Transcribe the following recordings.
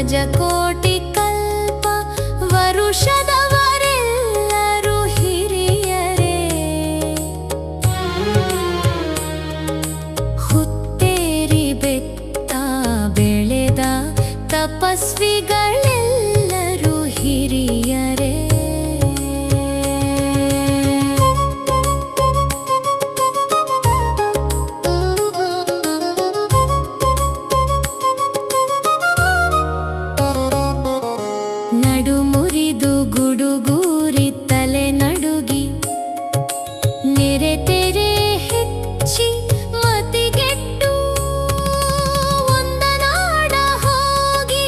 ಅಜಕೋಟಿ ಕಲ್ಪ ವರುಷದವರೆಲ್ಲರೂ ಹಿರಿಯರೇ. ಹುತ್ತೇರಿ ಬೆತ್ತ ಬೆಳೆದ ತಪಸ್ವಿಗಳೆಲ್ಲರೂ ಹಿರಿಯರೇ. ನಡು ಮುರಿದು ಗುಡುಗೂರಿ ತಲೆ ನಡುಗಿ ನೆರೆತೆರೆ ಹೆಚ್ಚಿ ಮತಿಗೆಟ್ಟು ಒಂದನಾಡ ಹೋಗಿ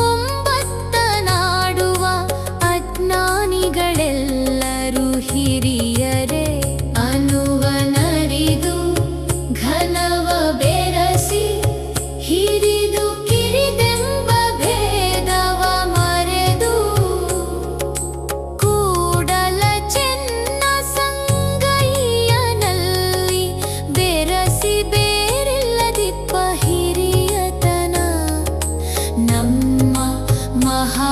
ಒಂಬತ್ತನಾಡುವ ಅಜ್ಞಾನಿಗಳೆಲ್ಲರೂ ಹಿರಿಯರೇ. ಅನುವನರಿದು ಘನವ ಬೆರಸಿ ಹಿರಿದು ಕಿರಿದೆಂಬ ಭೇದವ ಮರೆದು ಕೂಡಲ ಚೆನ್ನ ಸಂಗಯ್ಯನಲ್ಲಿ ಬೆರಸಿ ಬೇರಿಲ್ಲದಿಪ್ಪ ಹಿರಿಯತನ. ನಮ್ಮ ಮಹಾ